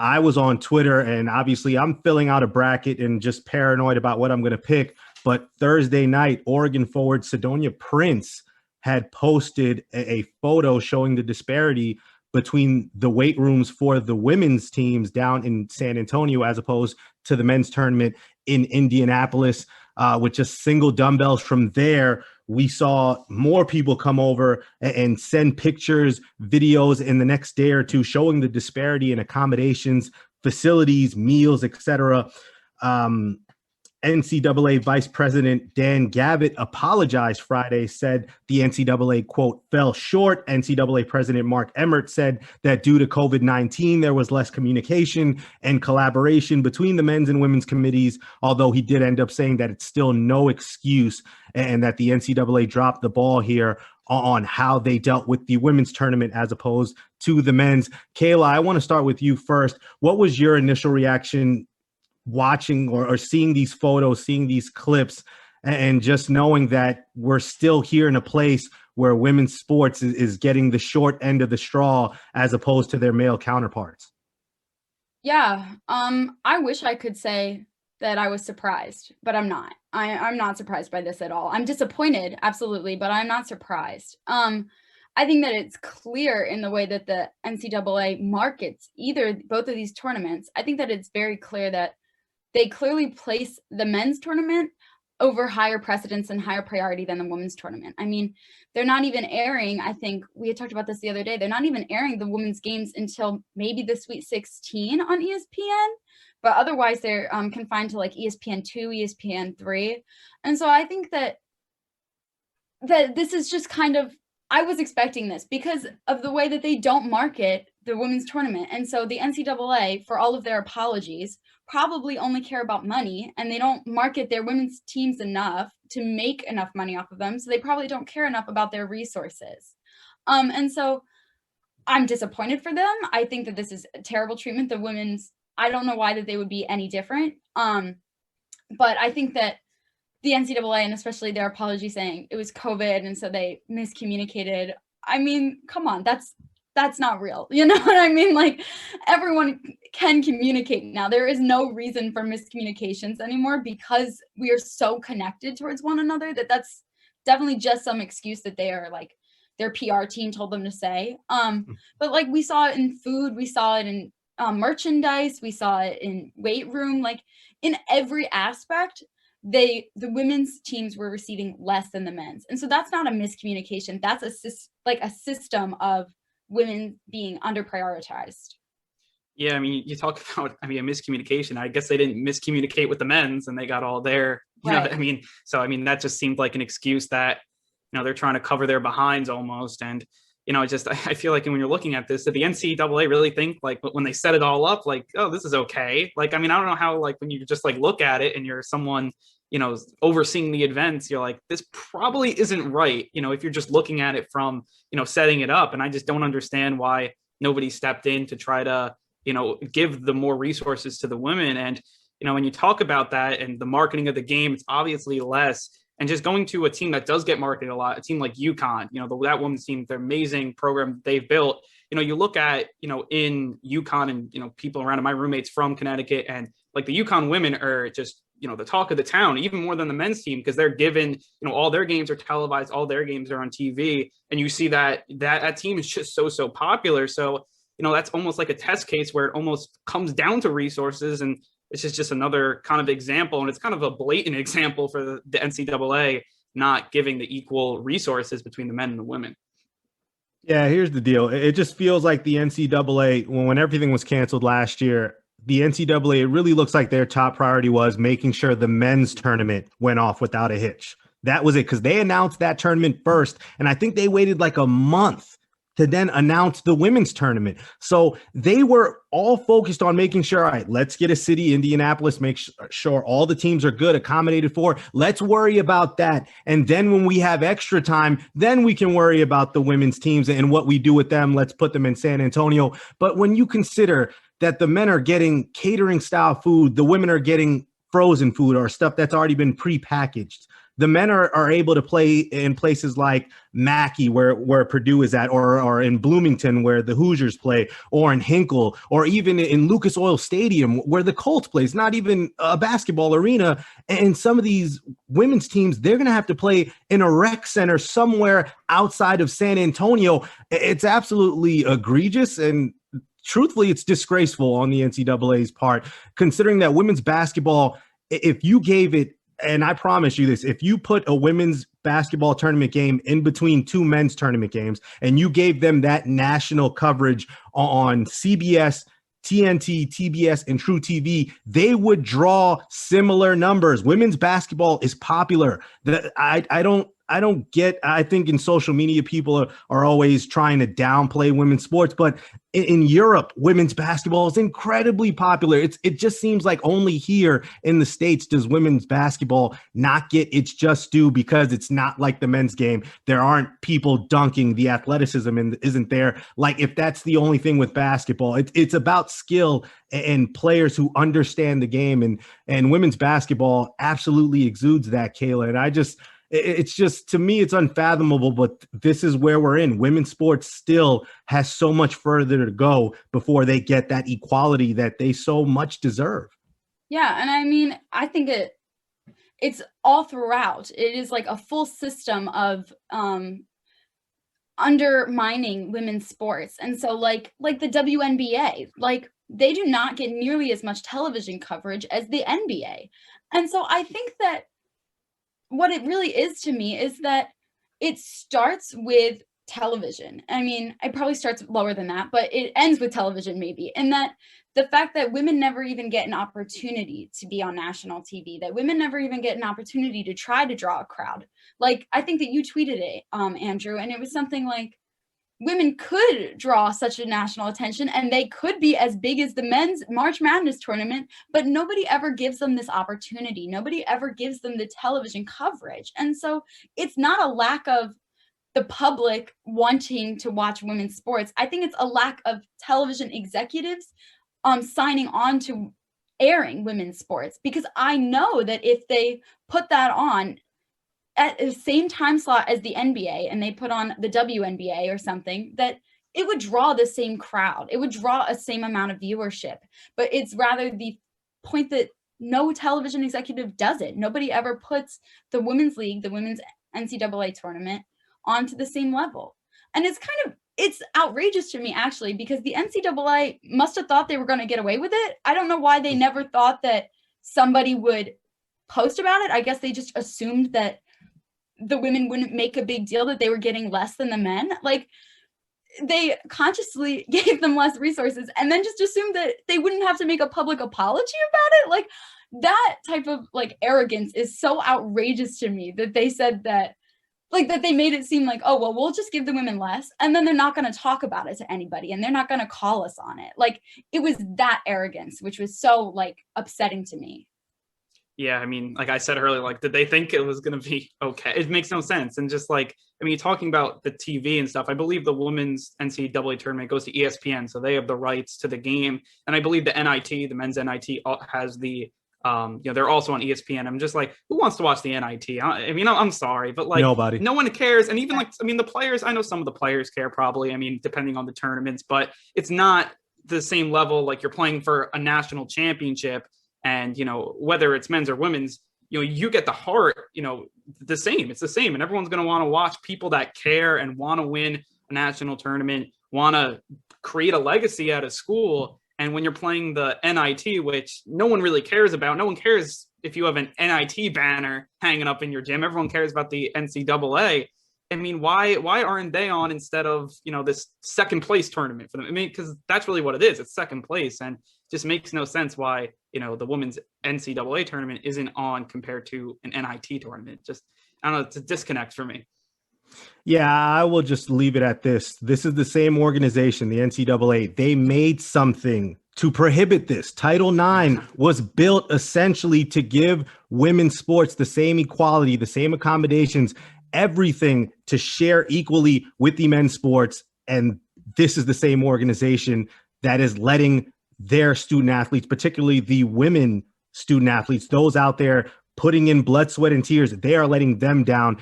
I was on Twitter, and obviously I'm filling out a bracket and just paranoid about what I'm going to pick. But Thursday night, Oregon forward Sidonia Prince had posted a photo showing the disparity between the weight rooms for the women's teams down in San Antonio as opposed to the men's tournament in Indianapolis, with just single dumbbells. From there, we saw more people come over and send pictures, videos in the next day or two showing the disparity in accommodations, facilities, meals, etc. NCAA Vice President Dan Gavitt apologized Friday, said the NCAA, quote, fell short. NCAA President Mark Emmert said that due to COVID-19, there was less communication and collaboration between the men's and women's committees, although he did end up saying that it's still no excuse and that the NCAA dropped the ball here on how they dealt with the women's tournament as opposed to the men's. Kayla, I want to start with you first. What was your initial reaction watching or seeing these photos, seeing these clips, and just knowing that we're still here in a place where women's sports is getting the short end of the straw as opposed to their male counterparts? Yeah, I wish I could say that I was surprised, but I'm not. I'm not surprised by this at all. I'm disappointed, absolutely, but I'm not surprised. I think that it's clear in the way that the NCAA markets both of these tournaments. I think that it's very clear that they clearly place the men's tournament over higher precedence and higher priority than the women's tournament. I mean, they're not even airing, I think we had talked about this the other day, they're not even airing the women's games until maybe the Sweet 16 on ESPN, but otherwise they're confined to like ESPN2, ESPN3. And so I think that this is just kind of, I was expecting this because of the way that they don't market the women's tournament. And so the NCAA, for all of their apologies, probably only care about money, and they don't market their women's teams enough to make enough money off of them. So they probably don't care enough about their resources. And so I'm disappointed for them. I think that this is a terrible treatment. The women's, I don't know why that they would be any different. But I think that the NCAA, and especially their apology saying it was COVID and so they miscommunicated. I mean, come on, that's not real. You know what I mean? Like, everyone can communicate now. There is no reason for miscommunications anymore because we are so connected towards one another that's definitely just some excuse that they are like their PR team told them to say. But like we saw it in food, we saw it in merchandise, we saw it in weight room, like in every aspect. The women's teams were receiving less than the men's. And so that's not a miscommunication. That's a system of women being under prioritized. Yeah, I mean, you talk about, a miscommunication. I guess they didn't miscommunicate with the men's and they got all their, you know what I mean? So, I mean, that just seemed like an excuse that, they're trying to cover their behinds almost. And, I feel like when you're looking at this, did the NCAA really think like when they set it all up, like, oh, this is okay. Like, I mean, I don't know how, like, when you just like look at it and you're someone, overseeing the events, you're like, this probably isn't right. If you're just looking at it from, setting it up. And I just don't understand why nobody stepped in to try to, give the more resources to the women. And, when you talk about that and the marketing of the game, it's obviously less. And just going to a team that does get marketed a lot, a team like UConn, that women's team, the amazing program they've built, you look at, in UConn and, people around, my roommates from Connecticut, and like the UConn women are just, the talk of the town, even more than the men's team, because they're given, all their games are televised, all their games are on TV. And you see that team is just so popular. So, that's almost like a test case where it almost comes down to resources. And this is just another kind of example. And it's kind of a blatant example for the NCAA not giving the equal resources between the men and the women. Yeah, here's the deal. It just feels like the NCAA, when everything was canceled last year, the NCAA, it really looks like their top priority was making sure the men's tournament went off without a hitch. That was it, because they announced that tournament first. And I think they waited like a month to then announce the women's tournament. So they were all focused on making sure, all right, let's get a city, Indianapolis, make sure all the teams are good, accommodated for. Let's worry about that. And then when we have extra time, then we can worry about the women's teams and what we do with them. Let's put them in San Antonio. But when you consider that the men are getting catering style food, the women are getting frozen food or stuff that's already been prepackaged, the men are able to play in places like Mackey, where Purdue is at, or in Bloomington, where the Hoosiers play, or in Hinkle, or even in Lucas Oil Stadium, where the Colts play. It's not even a basketball arena. And some of these women's teams, they're going to have to play in a rec center somewhere outside of San Antonio. It's absolutely egregious, and truthfully, it's disgraceful on the NCAA's part, considering that women's basketball, if you gave it, and I promise you this, if you put a women's basketball tournament game in between two men's tournament games and you gave them that national coverage on CBS, TNT, TBS, and True TV, they would draw similar numbers. Women's basketball is popular. I don't get, I think in social media, people are always trying to downplay women's sports, but in Europe, women's basketball is incredibly popular. It just seems like only here in the States does women's basketball not get its just due, because it's not like the men's game. There aren't people dunking. The athleticism isn't there. Like, if that's the only thing with basketball, it's about skill and players who understand the game, and women's basketball absolutely exudes that, Kayla. And it's just, to me, it's unfathomable, but this is where we're in. Women's sports still has so much further to go before they get that equality that they so much deserve. Yeah. And I mean, I think it's all throughout. It is like a full system of undermining women's sports. And so like the WNBA, like, they do not get nearly as much television coverage as the NBA. And so I think that what it really is to me is that it starts with television. I mean, it probably starts lower than that, but it ends with television maybe. And that the fact that women never even get an opportunity to be on national TV, that women never even get an opportunity to try to draw a crowd. Like, I think that you tweeted it, Andrew, and it was something like, women could draw such a national attention and they could be as big as the men's March Madness tournament, but nobody ever gives them this opportunity. Nobody ever gives them the television coverage. And so it's not a lack of the public wanting to watch women's sports. I think it's a lack of television executives signing on to airing women's sports, because I know that if they put that on at the same time slot as the NBA and they put on the WNBA or something, that it would draw the same crowd. It would draw a same amount of viewership. But it's rather the point that no television executive does it. Nobody ever puts the women's league, the women's NCAA tournament, onto the same level. And it's outrageous to me, actually, because the NCAA must have thought they were going to get away with it. I don't know why they never thought that somebody would post about it. I guess they just assumed that the women wouldn't make a big deal that they were getting less than the men. Like, they consciously gave them less resources and then just assumed that they wouldn't have to make a public apology about it. Like, that type of like arrogance is so outrageous to me, that they said that, like, that they made it seem like, oh, well, we'll just give the women less and then they're not going to talk about it to anybody and they're not going to call us on it. Like, it was that arrogance, which was so like upsetting to me. Yeah, I mean, like I said earlier, like, did they think it was going to be okay? It makes no sense. And just like, I mean, talking about the TV and stuff, I believe the women's NCAA tournament goes to ESPN, so they have the rights to the game. And I believe the NIT, the men's NIT, has the, they're also on ESPN. I'm just like, who wants to watch the NIT? I mean, I'm sorry, but like, nobody. No one cares. And even like, I mean, the players, I know some of the players care probably, I mean, depending on the tournaments, but it's not the same level. Like, you're playing for a national championship. And, whether it's men's or women's, you get the heart, the same. It's the same. And everyone's going to want to watch people that care and want to win a national tournament, want to create a legacy at a school. And when you're playing the NIT, which no one really cares about, no one cares if you have an NIT banner hanging up in your gym. Everyone cares about the NCAA. I mean, why aren't they on instead of, this second place tournament for them? I mean, because that's really what it is. It's second place, and just makes no sense why, the women's NCAA tournament isn't on compared to an NIT tournament. Just, I don't know, it's a disconnect for me. Yeah, I will just leave it at this. This is the same organization, the NCAA. They made something to prohibit this. Title IX was built essentially to give women's sports the same equality, the same accommodations, everything to share equally with the men's sports. And this is the same organization that is letting their student athletes, particularly the women student athletes, those out there putting in blood, sweat, and tears. They are letting them down.